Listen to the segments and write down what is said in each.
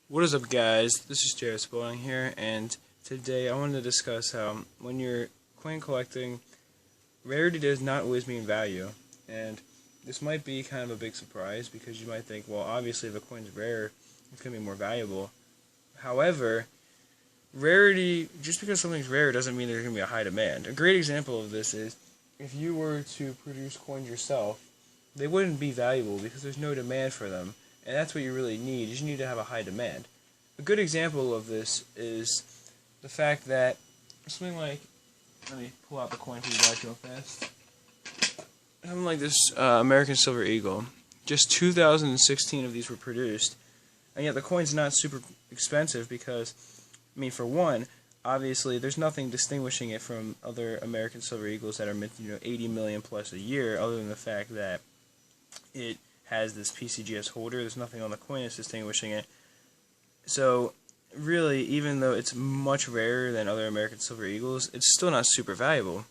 What is up, guys? This is Jared Spalding here, and today I wanted to discuss how when you're coin collecting, rarity does not always mean value. And this might be kind of a big surprise because you might think, well, obviously if a coin's rare, it's going to be more valuable. However, rarity, just because something's rare doesn't mean there's going to be a high demand. A great example of this is if you were to produce coins yourself, they wouldn't be valuable because there's no demand for them. And that's what you really need. You just need to have a high demand. A good example of this is the fact that something like, let me pull out the coin for you guys real fast. Something like this American Silver Eagle. Just 2016 of these were produced, and yet the coin's not super expensive because, I mean, for one, obviously there's nothing distinguishing it from other American Silver Eagles that are minted, 80 million plus a year, other than the fact that it has this PCGS holder. There's nothing on the coin that's distinguishing it. So really, even though it's much rarer than other American Silver Eagles, it's still not super valuable.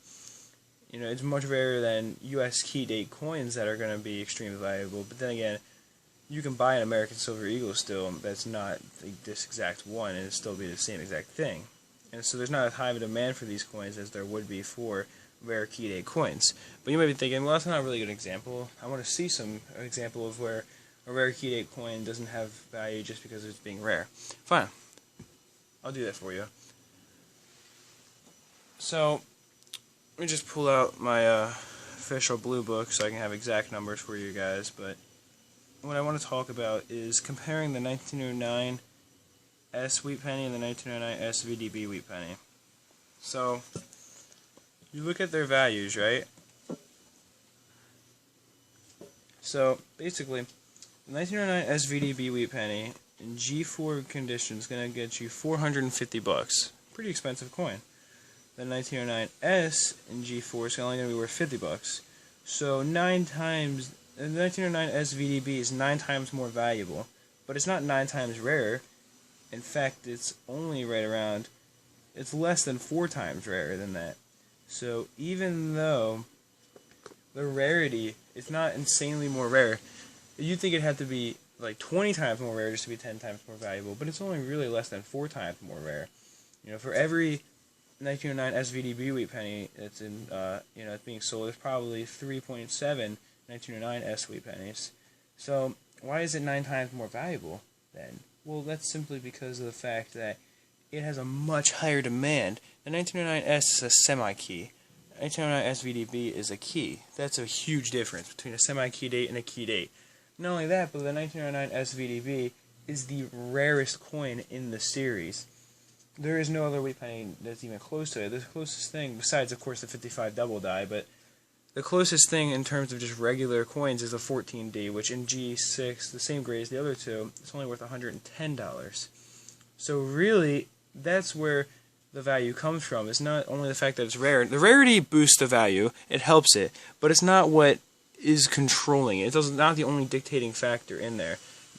It's much rarer than US key date coins that are going to be extremely valuable. But then again, you can buy an American Silver Eagle still that's not this exact one, and it'll still be the same exact thing. And so there's not as high of a demand for these coins as there would be for rare key date coins. But you might be thinking, well, that's not a really good example. I want to see an example of where a rare key date coin doesn't have value just because it's being rare. Fine. I'll do that for you. So, let me just pull out my official blue book so I can have exact numbers for you guys. But what I want to talk about is comparing the 1909 S wheat penny and the 1909 S VDB wheat penny. So, you look at their values, right? So, basically, the 1909 SVDB wheat penny in G4 condition is going to get you $450. Pretty expensive coin. The 1909S in G4 is only going to be worth $50. So 9 times, the 1909 SVDB is 9 times more valuable, but it's not 9 times rarer. In fact, it's only right around, it's less than 4 times rarer than that. So even though the rarity is not insanely more rare, you'd think it had to be like 20 times more rare just to be 10 times more valuable, but it's only really less than 4 times more rare. For every 1909 SVDB wheat penny that's in, it's being sold, there's probably 3.7 1909 S wheat pennies. So why is it 9 times more valuable then? Well, that's simply because of the fact that it has a much higher demand. The 1909S is a semi-key. 1909 SVDB is a key. That's a huge difference between a semi-key date and a key date. Not only that, but the 1909 SVDB is the rarest coin in the series. There is no other wheat penny that's even close to it. The closest thing, besides of course the 55 double die, but the closest thing in terms of just regular coins is a 14D, which in G6, the same grade as the other two, it's only worth $110. So really, that's where the value comes from. It's not only the fact that it's rare. The rarity boosts the value, it helps it, but it's not what is controlling it. It's not the only dictating factor in there.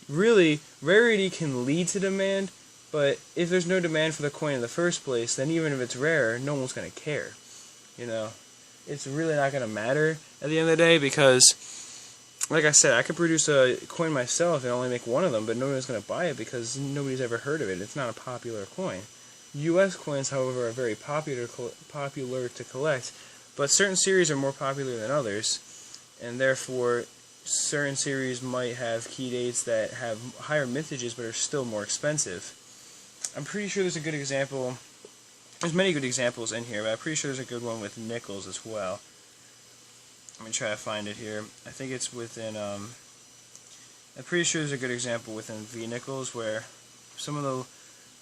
Really, rarity can lead to demand, but if there's no demand for the coin in the first place, then even if it's rare, no one's going to care. It's really not going to matter at the end of the day because, like I said, I could produce a coin myself and only make one of them, but nobody's going to buy it because nobody's ever heard of it. It's not a popular coin. U.S. coins, however, are very popular to collect, but certain series are more popular than others, and therefore certain series might have key dates that have higher mintages but are still more expensive. I'm pretty sure there's a good example. There's many good examples in here, but I'm pretty sure there's a good one with nickels as well. Let me try to find it here. I think it's within, I'm pretty sure there's a good example within V nickels where some of the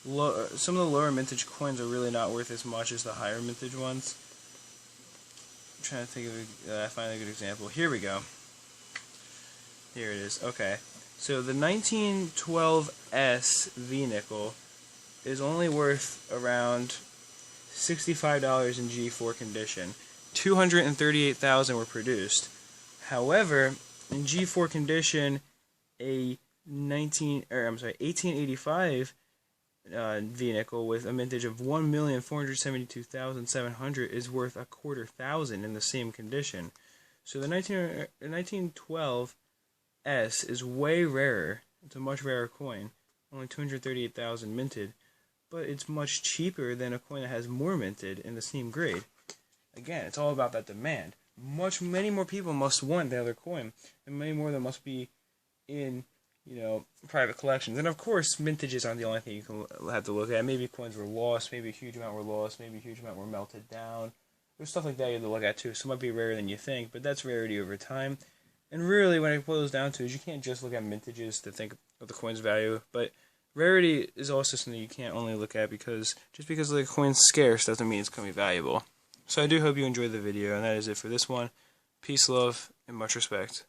lower mintage coins are really not worth as much as the higher mintage ones. I'm trying to think of I find a good example. Here we go. Here it is. Okay. So the 1912S V nickel is only worth around $65 in G4 condition. 238,000 were produced. However, in G4 condition, a 1885 V nickel with a mintage of 1,472,700 is worth $250,000 in the same condition. So the 1912 S is way rarer. It's a much rarer coin only 238,000 minted, but it's much cheaper than a coin that has more minted in the same grade. Again, it's all about that demand. Many more people must want the other coin, and many more of them must be in, private collections. And of course, mintages aren't the only thing you can have to look at. Maybe coins were lost, maybe a huge amount were lost, maybe a huge amount were melted down. There's stuff like that you have to look at too. So it might be rarer than you think, but that's rarity over time. And really, when it boils down to it, is you can't just look at mintages to think of the coin's value, but rarity is also something you can't only look at because just because the coin's scarce doesn't mean it's going to be valuable. So I do hope you enjoyed the video, and that is it for this one. Peace, love, and much respect.